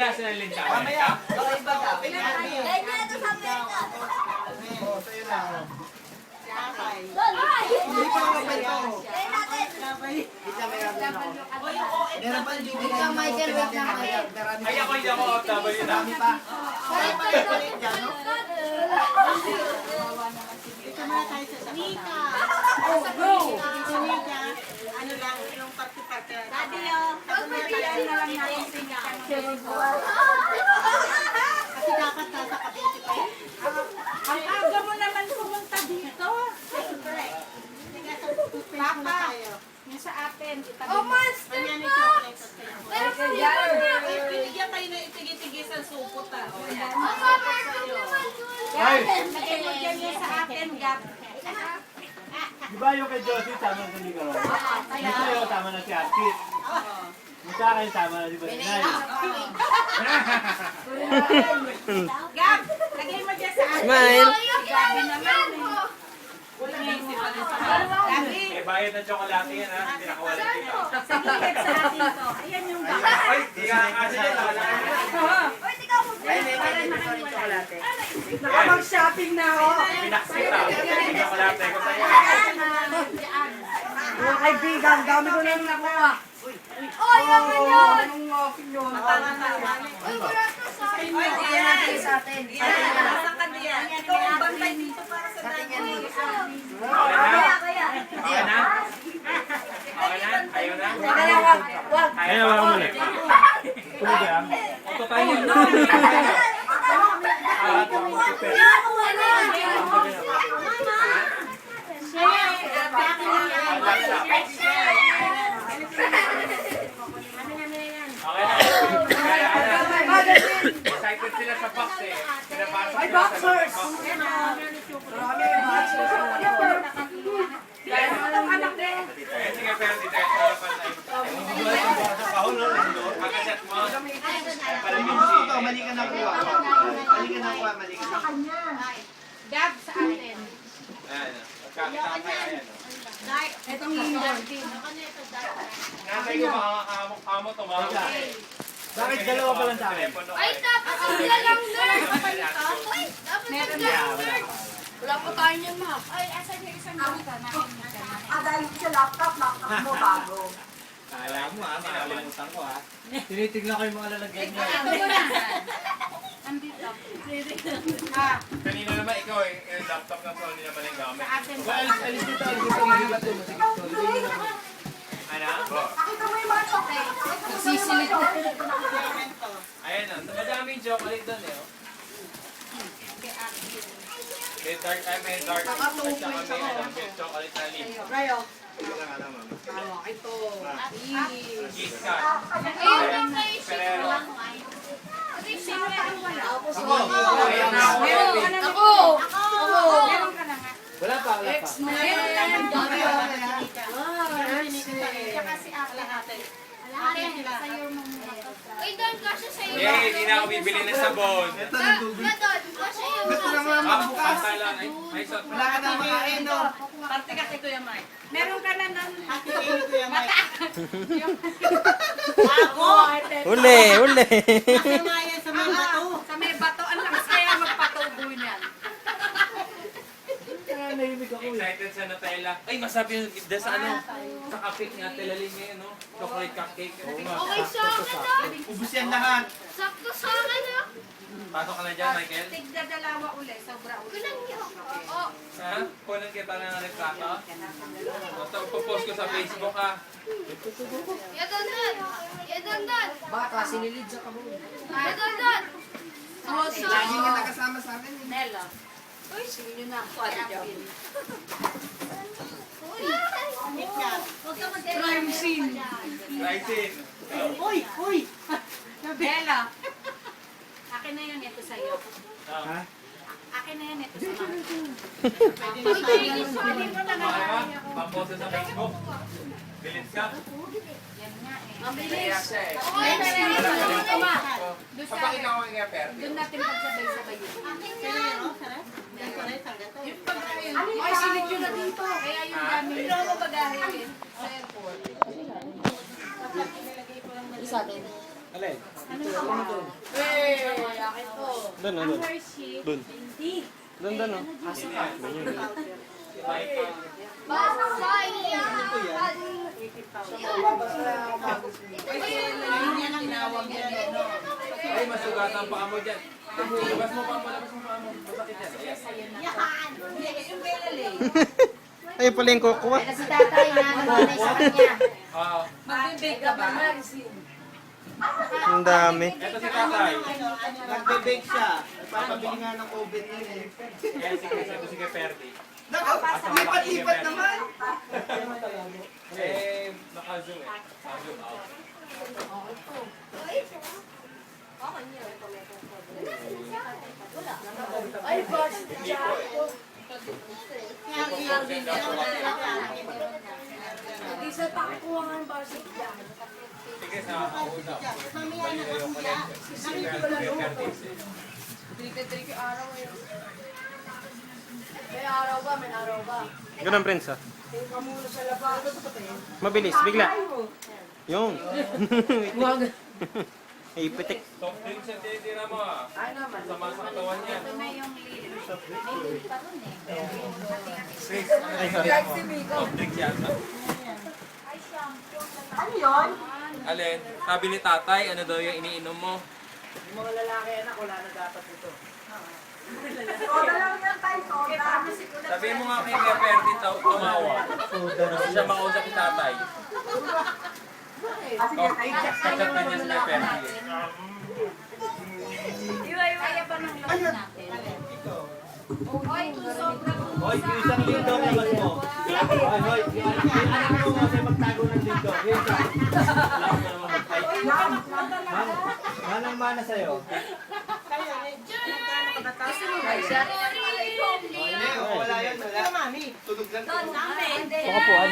lasa ng linta? Mamaya. Baka iba ka. Dahil niya ito sa Amerika. Oo, sa'yo na. Hindi ko nakapay ko. Dahil natin. Isa may ako. Meron pa yung Wait lang, Michael. Wait lang, Michael. Ay, ako hindi ako OFW na. Dami pa. Ito muna tayo sa Nika. Go! Nika, ano lang, yung parte-parte. Daddy, oh. Pagpapayaan na lang natin si Nika. Kasi dapat nasa Cavite pa yun. Ang aga mo naman pumunta dito. Papa, Yung sa atin, itabi Oh, mo. monster ganyan yung po! chocolate sa sa'yo. Pero pa Binigyan kayo na itigit-tigis ang supot ah. Oh, monster naman po. Ay! Lagay mo dyan yung sa atin, Gab. Di ba yung kay Josie, tama na ni Karol? Yung sa'yo, tama na si Archie. Yung sa akin, tama na si Balinay. Gab, lagay mo dyan sa atin. Smile. Gabi naman eh. Gabi, Eh, bayad ng tsokolate yan, ha? Hindi nakawala dito. sa gilid sa atin to. Ayan yung gab. Ay, di ka kasi yan, nakalala. Oy, ikaw mo. Nakapag-shopping na ako. Pinaksita. Yung tsokolate ko sa'yo. Mga kaibigan, dami ko na yung nakuha. Oy, naman yun. Yun. Oy, wala to sa akin. Sa atin. Nasaan ka diyan? Ikaw ang bantay dito para sa dami. Okay na? Kaya. Okay na? Okay na? Ayaw na? Wag. Ayaw, wag mo na. Tuloy ka. Ito tayo yun. Excited sila sa box eh. Pinapasok Ay, sila sa boxers! box. Kaya mo ng anak eh. Eh, sige, pero dito ay harapan na ito. Pagkaset mo, paligid Ito, mali ka na kuha. Mali ka na kuha, mali ka na. Gab sa atin. Ayan, magkakita kayo, ayan. Itong indoor. Nanay ko makakamo tumawag. Bakit dalawa pa lang sa akin? Ay, dapat sila lang nerd. Ay, dapat Meron sila lang na. nerd. Wala pa tayo niyan, ma. Ay, asan yung isang dito? Dahil sa laptop mo bago. Kala mo ha, makalimutan ko ha. Tinitignan ko yung mga lalagyan niya. Ito mo na. Andito. Kanina naman ikaw eh, yung laptop na Sony naman yung gamit. Sa atin. Alis dito, magibat to, masigit to. Ano? Sisilit ko. Ayan o, madaming chocolate doon eh. May dark, may dark, at saka may chocolate na leaf. Rayo. Ito. Kiss ka. Ayun lang naisip Ferrero. ko. Sino yung wala? Ayan na ako. Meron ka na. Ako! Meron ka na nga. Wala pa, wala pa. Meron ka na. Tsaka si Ate Ate. Sa'yo mo muna. Uy, doon kasi sa'yo. Yay, hindi na ako bibili ng sabon. Ito, nagtubig. Doon, kasi yung Gusto na mga Ah, bukas. pantay lang. Ay, sot. Wala ka na makain, no? Parte kasi ko yung mic. Meron ka na nun. Ate ko yung mic. Uli, uli. Kasamayan sa mga bato. Sa may bato. Ang lakas kaya magpatubo niyan. Excited sa Nutella. Ay, masabi yung ganda sa ano. Sa cupcake nga, tilalin niya yun, no? Chocolate cupcake. Okay sa akin, ah. Ubus yan lahat. Sakto sa akin, ah. Pasok ka na dyan, Michael. Tigda dalawa uli. Sobra uli. Kulang yun. Oo. Ha? Kunan kita na ng retrato. Ito, ipopost ko sa Facebook, ha? Yadondan. Yadondan. Baka sinilid sa kabul. Yadondan. Lagi ka nakasama sa amin. eh. Nela. Uy, sige na ako. Ano dyan? Huwag ka Crime scene. Ryzen. Uy! Uy! Nela. Akin na yan. Ito sa'yo. Ha? Akin na yan. Ito sa'yo. mag-Pwede mo na Okay ba? Pampost sa Facebook. Bilis ka. Yan nga eh. Mabilis. eh. Okay, pero Doon sa Kapag ikaw ang i-aperte. doon natin pagsabay-sabay yun. Kaya yun, oh, sarap. Yan ko na yung tangga to. Ay, silid yun na dito. Kaya yung dami. Hindi ako mabagahin sa airport. Alin? Doon, doon. Doon. Doon, doon, oh. Ay, masugatan pa mo dyan. Labas mo pa mo. Masakit yan. Yung belale. Ay, pala yung kukuha. Si tatay na nagbunay sa kanya. Magbibig ka ba? Ang dami. Ito si tatay. Nagbe-bake siya. Papabili nga ng oven yun eh. Kaya sige Perdi. Lipat-lipat naman. Naka-zoom eh. Zoom out. Ay, boss. Hindi sa takuha ng boss. Sige sa kauna. Balik kayo connect. Triki-triki araw yun. May araw ba? May araw ba? Ganun, Prince, ah. Tingka muna sa labas. Mabilis, bigla. Yung. Ay, pitik. Soft drinks ang tinitira mo ah. Ay naman. Sama sa katawan niya. Ito na yung lili. May lili pa rin eh. Chris, Ay, sorry. soft drinks yata. Ano yun? Alin, sabi ni tatay, ano daw yung iniinom mo? Yung mga lalaki anak, wala na dapat ito. Soda lang yan tayo, soda. Sabihin mo nga kay Kuya Perdi tumawa. Kasi siya makausap ni tatay. Oh, kachat na niya si Kuya Perdi. Kaya ba ng loob natin? Oy, kung sobrang Hoy, yung isang lindo labas mo. Hoy, yung anak mo kasi magtago ng lindo. Yung isa. Alam mo naman magtay. Manang-mana sa'yo. Hindi, wala yan. Wala. Mami. Tulog lang. Pakapuan.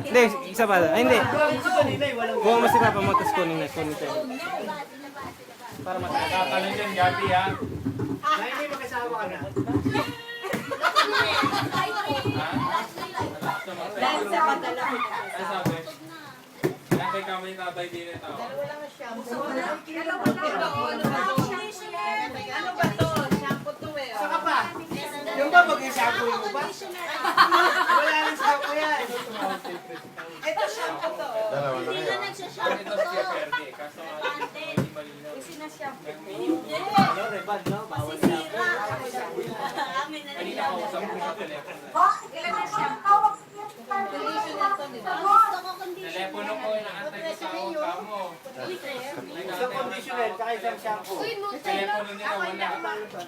Hindi, isa pa. Ay, hindi. Buwan mo sila pa magkas kunin na. Kunin tayo. Para matay. Nakatanong dyan, Gabi ha. Na hindi makasama ka na. Dahil sa padala. Ano sabi? Yan kay kami yung tatay din ito. Ano ba to? Shampoo to eh. Saka pa. Yung ba mag-shampoo mo ba? Wala nang shampoo yan. Ito shampoo to. Ito si Kuya Perdi. Kaso nga, hindi malinaw. Ano, rebad, no? Bawal shampoo. Kanina kausap ko sa telepono. ilan na shampoo? Conditioner to, di ba? Telepono ko, inaantay ko tawag ka mo. Isang conditioner, tsaka isang shampoo. Telepono nila wala.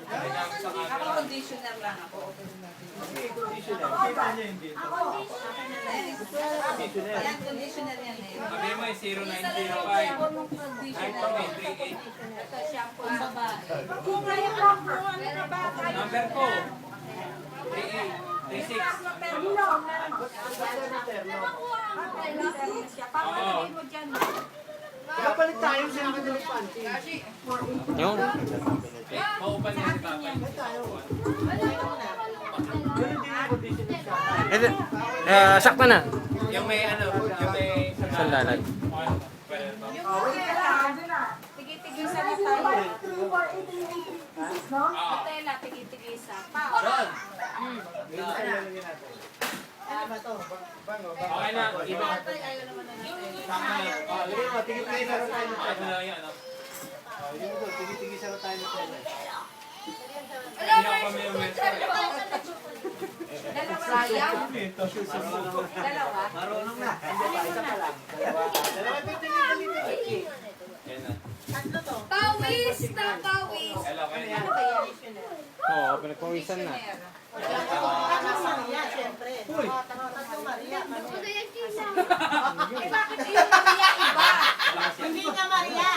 Kailangan sa Ako camera. conditioner lang ako. Conditioner. Kita niyo hindi ito. Conditioner. Ayan, conditioner yan eh. Sabi mo yung 0905. Ay, pa may 38. Ito, shampoo ang babae. Number ko. 38. 36. Papalagay mo dyan. Kapalit tayo sa akin ng panty. Yung. Maupan niya si tatay. Ganun din yung conditioner sa akin. Ito. Sakto na. Yung may ano, yung may Sandalan. Pwede ito. Tigil-tigisa na tayo. Ah, Tela, tigil-tigisa. John. Ganun lang yun natin. Okay na. Iba. Sama na. Lagyan mo, tigit-tigit sa tayo ng Ano na yan, ano? Lagyan mo to, tigit-tigit sa tayo ng tela. Hindi ako kami yung mentor. Sayang. Dalawa? Marunong na. Isa pa lang. Dalawa, tigit-tigit. Yan na. Pawis na pawis. Hello, kaya. Oo, pinagpawisan na. Maria, syempre. Uy! Ano yan, Kisa? Eh, bakit yung Maria iba? Hindi nga Maria.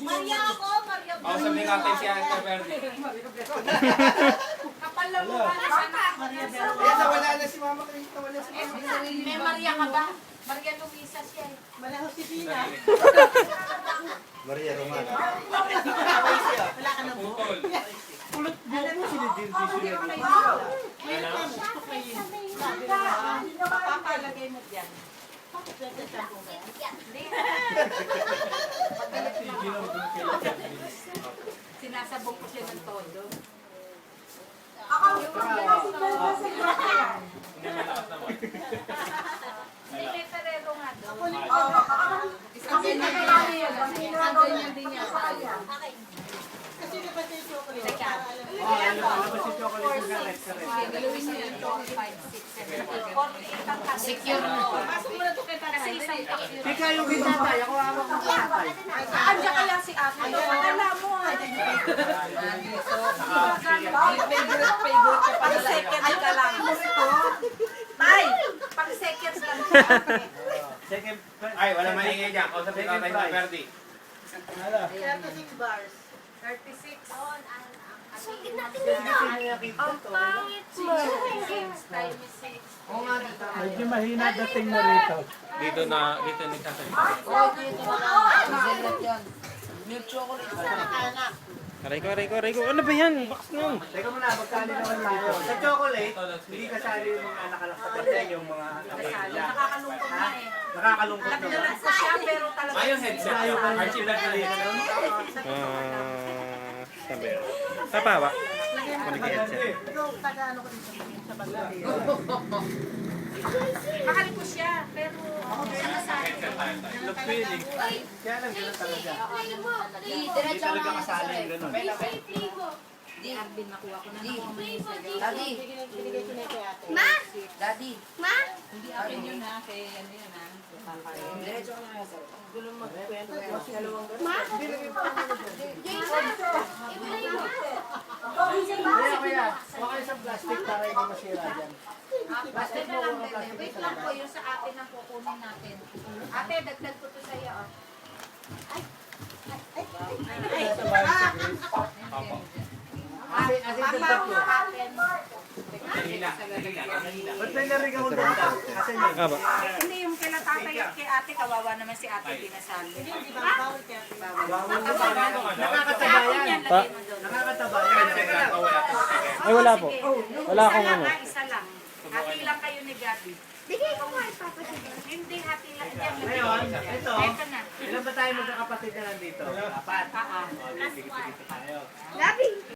Maria ako, Maria. Kausap ni natin si Ate Verdi. Kapal lang mo ba na sana? Ayan, nawala na si Mama Chris. Nawala si Mama. May Maria ka ba? Maria Luisa siya eh. Wala Josefina. Maria Roman. Wala ka na po. Putol. Kulot buhok mo, sinidin-disunan Papalagay mo dyan. Sinasabog ko siya ng todo. Hindi, may Ferrero nga doon. Isang ganyan din yan. Isang ganyan din yan. Kasi di ba yung chocolate? Teka. Labas yung chocolate ng correct. Sige, galawin mo yan. 5, 6, 7, 8. Secure mo. Pasok mo na ito kay tatay. Kasi isang pack yun. Ika yung kinatay, ako hawak ng kinatay. Andiyan ka lang si ate. Alam mo. Favorite ka pa. Second ka lang. Tay, pang seconds lang. Second, Ay, wala maingay dyan. Kausapin ka tayo ng Verdi. 36 bars. 36. Sungkit natin sige, na. sino nakita Ang to? pangit mo. Time is 6. Oo nga, dito. Medyo mahina dating mo rito. Dito ni tatay. Milk chocolate sa Aray ko. Ano ba yan? Box na yun. Teka muna, magkano naman tayo? Sa chocolate, hindi kasali yung mga anak sa birthday, yung mga kapatid. Nakakalungkot na eh. Nakakalungkot naman. Nagdalag ko siya pero talaga. Ayun, headset. Ayaw ka na Archie Black na rin. Sabi. Tapawa. Kunikit. Mahal ko siya pero sana sa akin. Love feeling. Kaya lang ganun talaga. Play mo. Hindi talaga kasali yung ganun. Play mo. Arvin, nakuha ko na nakuha mo Play yun mo. sa'yo. Daddy, Ma? Daddy. Ma? Hindi akin yun ha, kay ano yun ha. Diretso ka na sir. Ma? Jason, i-play mo. Kaya, baka isang plastic para hindi masira dyan. Basta na lang din. Wait lang po, yung sa atin ang kukunin natin. Ate, dagdag ko to sa'yo. Asin dagdag ko. Atin. Ba't may narigaw doon? Asin yun. Aba. Hindi yung kila tatay at kay ate, kawawa naman si ate pinasali. Nakakataba yan. Nakakataba yan. Ay, wala po. Wala akong Isa lang ano. ha, isa lang. Hati lang kayo ni Gabi. Bigay ko nga ipapasok. Hindi, hati lang. Diyan, Ngayon, ito. Ito na. Ilan ba tayo magkakapatid na nandito? Apat. Ah, ah. Sige, tayo. Gabi.